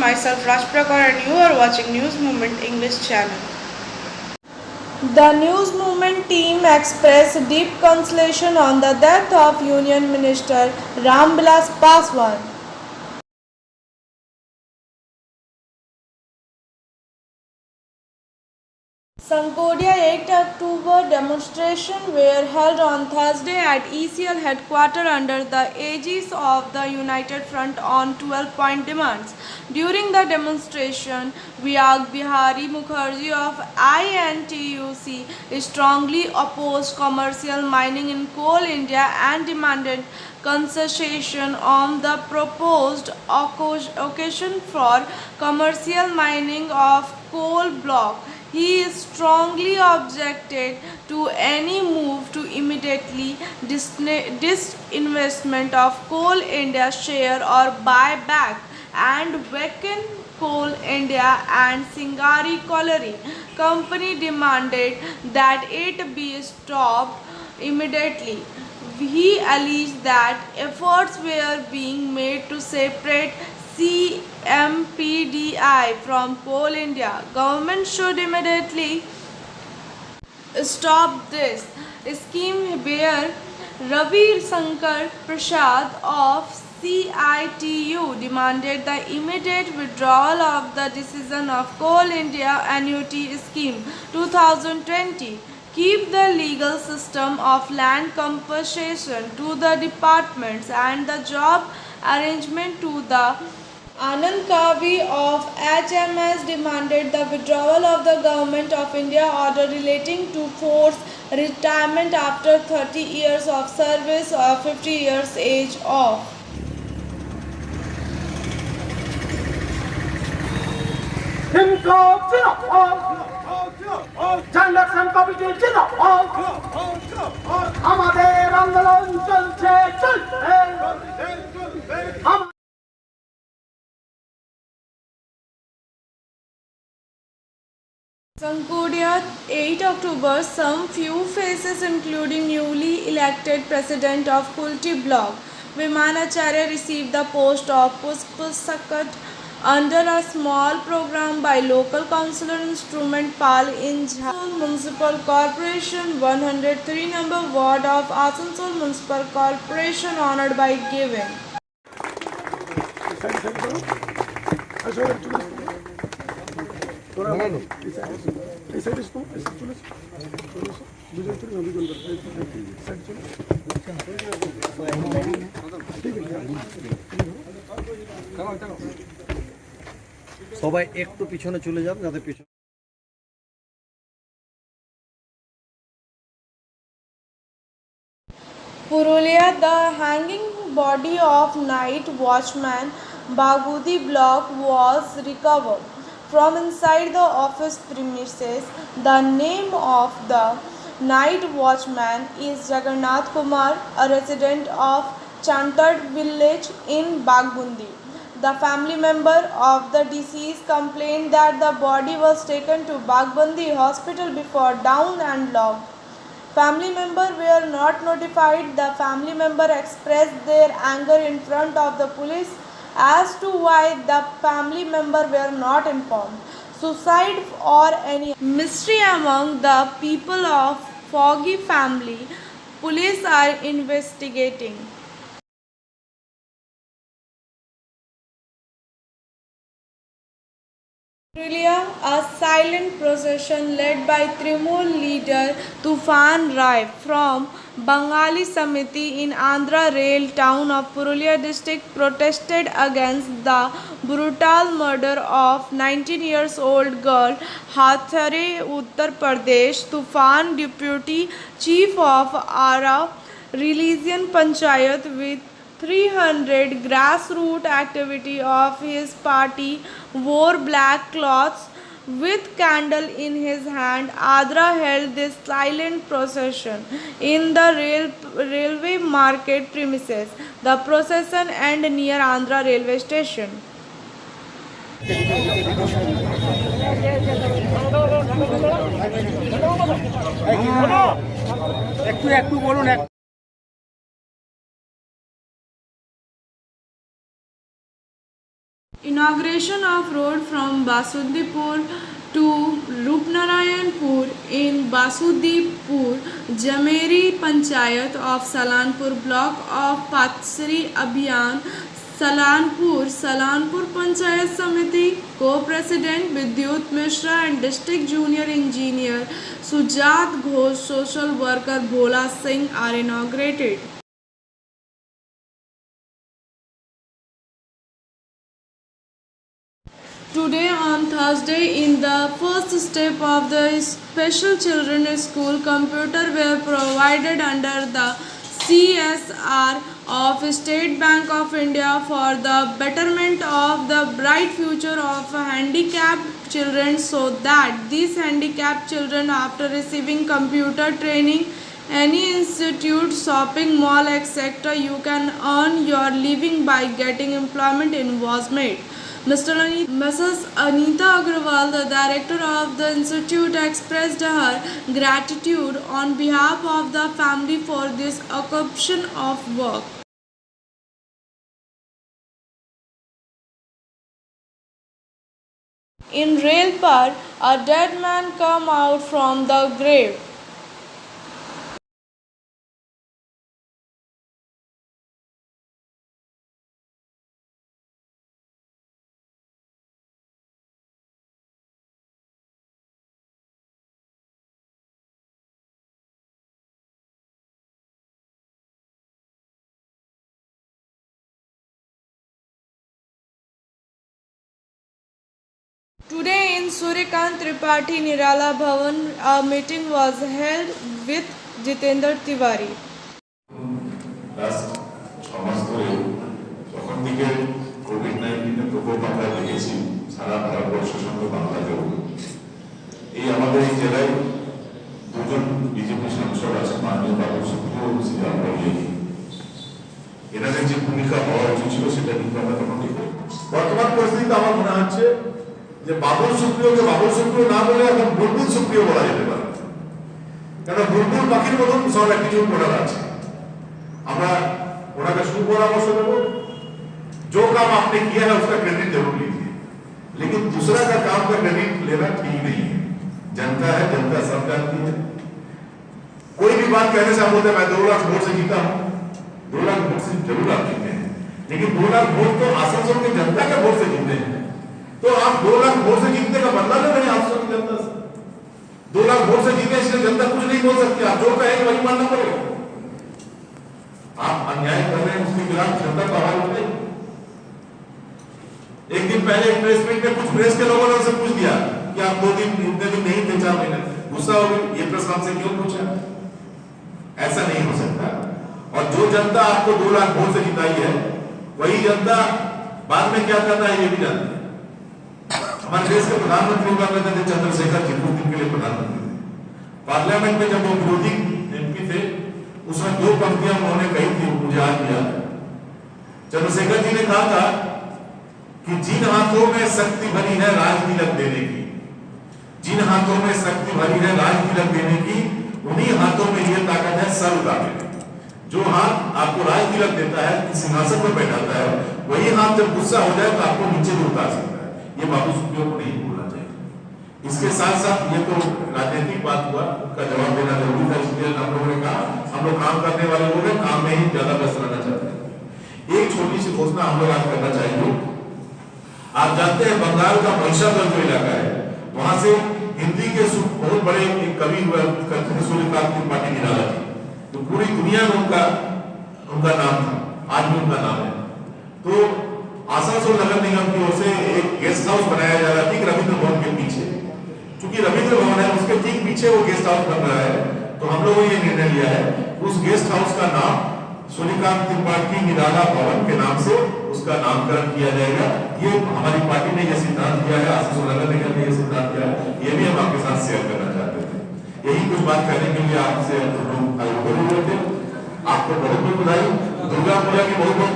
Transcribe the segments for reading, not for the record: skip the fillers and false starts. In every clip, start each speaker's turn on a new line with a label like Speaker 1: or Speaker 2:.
Speaker 1: myself Rajprakar and you are watching News Movement English channel.
Speaker 2: The News Movement team expressed deep consolation on the death of Union Minister Ramvilas Paswan. Sankodia 8 October demonstrations were held on Thursday at ECL headquarters under the aegis of the United Front on 12-point demands. During the demonstration, Vyag Bihari Mukherjee of INTUC strongly opposed commercial mining in Coal India and demanded concession on the proposed occasion for commercial mining of coal block. He strongly objected to any move to immediately disinvestment of Coal India share or buyback and vacant Coal India and Singari Colliery Company demanded that it be stopped immediately. He alleged that efforts were being made to separate CMPDI from Coal India. Government should immediately stop this scheme where Ravi Shankar Prasad of CITU demanded the immediate withdrawal of the decision of Coal India Annuity Scheme 2020. Keep the legal system of land compensation to the departments and the job arrangement to the Anand Kavi of HMS demanded the withdrawal of the Government of India order relating to forced retirement after 30 years of service or 50 years age of.
Speaker 3: আমাদের আন্দোলন চলছে
Speaker 2: Sankodia 8 October, some few faces including newly elected president of Kulti block, Vimanacharya received the post of Puspasakat under a small program by local councillor Instrument Pal in Jharsuguda Municipal Corporation 103 number ward of Asansol Municipal Corporation honored by giving.
Speaker 4: সবাই একটু পিছনে চলে যান যাতে পিছনে
Speaker 2: Purulia, the hanging body of night watchman Bagudi block was recovered from inside the office premises. The name of the night watchman is Jagannath Kumar, a resident of Chantad village in Bagbundi. The family member of the deceased complained that the body was taken to Bagbundi hospital before dawn and locked. Family members were not notified. The family member expressed their anger in front of the police as to why the family member were not informed. Suicide or any mystery among the people of Foggy family, police are investigating. A silent procession led by Trimool leader Tufan Rai from Bengali Samiti in Andhra Rail town of Purulia district protested against the brutal murder of 19 years old girl Hathare, Uttar Pradesh. Tufan, deputy chief of Ara Religion Panchayat with 300 grassroots activity of his party wore black cloths with candle in his hand. Adra held this silent procession in the railway market premises. The procession ended near Andhra railway station.
Speaker 3: একটু বলুন।
Speaker 2: Inauguration of road from Basudipur to Rupnarayanpur in Basudipur, Jameri Panchayat of Salanpur block of Patsari Abhiyan, Salanpur Panchayat Samiti, Co-President Vidyut Mishra and District Junior Engineer Sujat Ghosh, Social Worker Bhola Singh are inaugurated. Today on Thursday, in the first step of the Special Children's School, computer were provided under the CSR of State Bank of India for the betterment of the bright future of handicapped children, so that these handicapped children, after receiving computer training, any institute, shopping mall, etc., you can earn your living by getting employment in was made. Mrs. Anita Agrawal, the director of the institute, expressed her gratitude on behalf of the family for this occupation of work. In Railpur, a dead man come out from the grave. Today in Suryakant Tripathi Nirala Bhavan, a meeting was held with Jitendra Tiwari.
Speaker 5: Last 6 মাস ধরে যখন থেকে COVID-19 এর প্রকোপ আমরা দেখেছি সারা ভারতবর্ষের সঙ্গে বাংলাদেশেও, এই আমাদের এই জেলায় দুজন বিজেপি সাংসদ আছেন, মাননীয় বাবুল সুপ্রিয় ও শ্রীরাম বলিয়ে। এনাদের যে ভূমিকা হওয়া উচিত ছিল সেটা কিন্তু আমরা তখন দেখি। বর্তমান পরিস্থিতিতে আমার মনে হচ্ছে যে বাবুল সুপ্রিয়কে বাবুল সুপ্রিয় না বলে এখন বুলবুল সুপ্রিয় বলা যেতে পারে, কারণ বুলবুল পাখির মতন সব অ্যাটিটিউড ওনার আছে। আমরা ওনাকে सुपरामर्श देवो, जो काम आपने किया है उसका क्रेडिट जरूर लीजिए, लेकिन दूसरा का काम का क्रेडिट लेना ठीक नहीं है। जनता है, जनता सब जानती है। कोई भी बात कहने से आप बोलते हैं मैं 2 लाख वोट से जीता हूं, 2 लाख वोट से जरूर आप जीते हैं, लेकिन 2 लाख वोट तो आसनसोल की जनता के वोट से जीते हैं। तो आप 2 लाख वोट से जीतने का बदला ले रहे हैं आसनसोल की जनता से। 2 लाख वोट से जीते इसलिए जनता कुछ नहीं बोल सकती, आप जो कहेंगे वही मानना पड़ेगा। आप अन्याय कर रहे हैं, उसके खिलाफ जनता का आवाज उठाएगी। एक दिन पहले एक प्रेस मीट में कुछ प्रेस के लोगों ने उनसे पूछ दिया कि आप 2 दिन इतने दिन नहीं थे, 4 महीने, गुस्सा हो गई, ये प्रेस हमसे क्यों पूछा? ऐसा नहीं हो सकता। और जो जनता आपको 2 लाख वोट से जिताई है वही जनता बाद में क्या करना है ये भी जानती है। हमारे देश के प्रधानमंत्री हुआ करते थे चंद्रशेखर जी, कुछ दिन के लिए प्रधानमंत्री थे। पार्लियामेंट में जब वो विरोधी एमपी थे उसमें 2 पंक्तियां उन्होंने कही थी, मुझे आज याद है। चंद्रशेखर जी ने कहा था कि जिन हाथों में शक्ति भरी है राज तिलक देने की, जिन हाथों में शक्ति भरी है राज तिलक देने की, उन्हीं हाथों में ये ताकत है सर उतारने की। जो हाथ आपको राज तिलक देता है, सिंहासन पर बैठाता है, वही हाथ जब गुस्सा हो जाए तो आपको नीचे भी उतार सकता है। ये बाबू सुप्रियो को नहीं भूलना चाहिए। इसके साथ साथ ये तो राजनीतिक बात हुआ, उसका जवाब देना जरूरी था, इसलिए हम लोगों ने कहा हम लोग काम करने वाले लोग हैं, काम में ही ज्यादा व्यस्त रहना चाहते हैं। एक छोटी सी घोषणा हम लोग आज करना चाहेंगे। आप जानते हैं बंगाल का महिषादल जो इलाका है, वहां से हिंदी के बहुत बड़े एक कवि हुआ सूर्यकांत त्रिपाठी निराला जी, तो पूरी दुनिया में उनका नाम था, आज भी उनका नाम है। तो आसनसोल नगर निगम की ओर से एक गेस्ट हाउस बनाया जा रहा है ठीक रविंद्र भवन के पीछे। क्योंकि रविंद्र भवन है उसके ठीक पीछे वो गेस्ट हाउस बन रहा है, तो हम लोगों ने ये निर्णय लिया है उस गेस्ट हाउस का नाम सूर्यकांत त्रिपाठी निराला भवन के नाम से उसका नामकरण किया जाएगा। ये हमारी पार्टी ने ये सिद्धांत किया है, आसनसोल नगर निगम ने ये सिद्धांत किया है, ये भी हम आपके साथ शेयर करना चाहते थे। यही कुछ बात करने के लिए आपसे बोले थे। आपको बहुत बहुत बधाई, दुर्गा पूजा की बहुत बहुत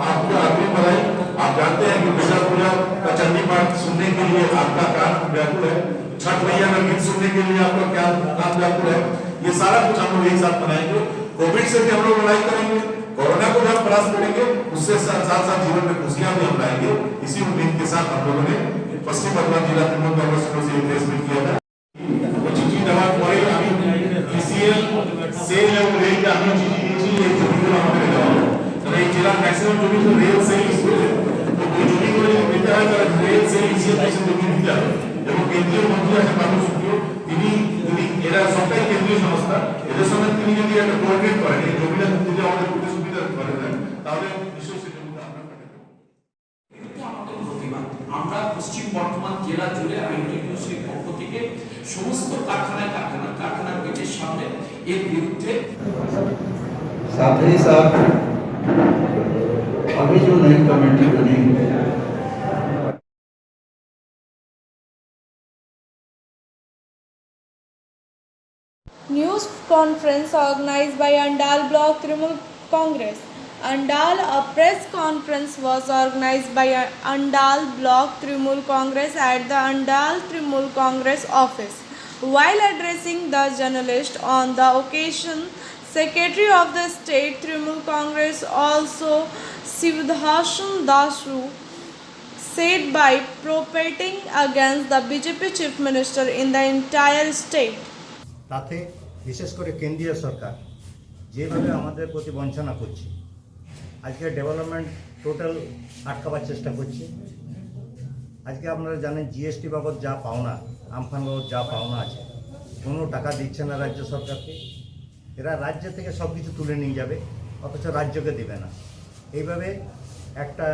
Speaker 5: आपको अग्रिम बधाई। आप जानते हैं कि दुर्गा पूजा का चंडी पाठ सुनने के लिए आपका कान व्याकुल है, छठ मैया का गीत सुनने के लिए आपका क्या कान व्याकुल है। ये सारा कुछ हम लोग एक साथ मनाएंगे। कोविड से भी हम लोग लड़ाई करेंगे, कोरोना को भी हम परास्त करेंगे, उससे साथ साथ जीवन में खुशियां भी हम लाएंगे। इसी उम्मीद के साथ हम लोगों ने पश्चिम बर्धमान जिला तृणमूल कांग्रेस की ओर से एक प्रेस मीट किया था। वो चिट्ठी দেওয়ার পরে আমি ইসিএল সেল এবং রেল আমি চিঠি দিয়েছি এই জমিগুলো আমাদের দেওয়া হবে। কারণ এই জেলার ম্যাক্সিমাম জমি তো রেল সেল ইসিএল, তো ওই জমিগুলো যদি দিতে হয় তাহলে রেল সেল ইসিএল পয়সা জমি দিতে হবে। এবং কেন্দ্রীয় মন্ত্রী আছেন বাবু সুপ্রিয়, তিনি যদি এরা সবটাই কেন্দ্রীয় সংস্থা, এদের সঙ্গে তিনি যদি একটা কোঅর্ডিনেট করেন, এই জমিটা যদি আমাদের করতে সুবিধা করে দেন, তাহলে নিশ্চয়ই সেই জমিটা আমরা পেতে পারবো।
Speaker 6: কিন্তু আমাদের প্রতিবাদ, আমরা পশ্চিম বর্ধমান জেলা জুড়ে আইনটিটিউসির পক্ষ থেকে সমস্ত কারখানার গেটের সামনে এর বিরুদ্ধে
Speaker 7: साथ ही साथ अभी जो नई कमेटी बनी
Speaker 2: News conference organized by Andal Block Trinamool Congress. Andal, a press conference was organized by Andal Block Trinamool Congress at the Andal Trinamool Congress office. While addressing the journalist on the occasion, Secretary of the State Trinamool Congress also Sivadhashan Dasu said by propagating against the BJP Chief Minister in the entire state.
Speaker 8: তাতে বিশেষ করে কেন্দ্রীয় সরকার যেভাবে আমাদের প্রতি বঞ্চনা করছে, আজকে ডেভেলপমেন্ট টোটাল আটকাবার চেষ্টা করছে। আজকে আপনারা জানেন জিএসটি বাবদ যা পাওনা, আমফান বাবদ যা পাওনা আছে, কোনো টাকা দিচ্ছে না রাজ্য সরকারকে। এরা রাজ্য থেকে সব কিছু তুলে নিয়ে যাবে, অথচ রাজ্যকে দেবে না। এইভাবে একটা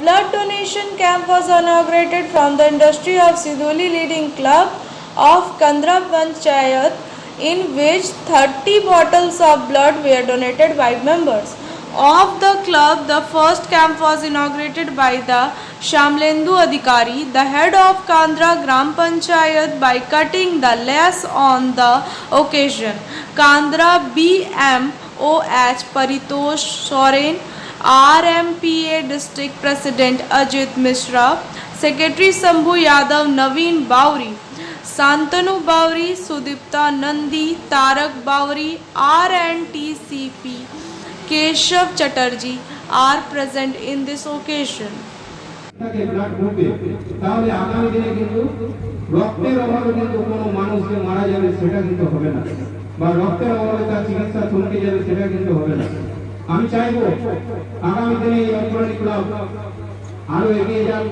Speaker 2: Blood donation camp was inaugurated from the industry of Sidoli Leading Club of Kandra Panchayat, in which 30 bottles of blood were donated by members of the club. The first camp was inaugurated by the Shamlendu Adhikari, the head of Kandra Gram Panchayat, by cutting the lace on the occasion. Kandra BMOH Paritosh Soren, RMPA District President Ajit Mishra, Secretary Sambhu Yadav, Naveen Bauri, Santanu Bauri, Sudipta Nandi, Tarak Bauri, RNTCP, Keshav Chatterjee are present in this occasion.
Speaker 3: তাহলে আগামী দিনে কিন্তু রক্তের অভাবে কিন্তু কোনো মানুষ যে মারা যাবে সেটা কিন্তু হবে না, বা রক্তের অভাবে তার চিকিৎসা থমকে যাবে সেটা কিন্তু হবে না। আমি চাইবো আগামী দিনে এই অগ্রণী ক্লাব আরো এগিয়ে যাক।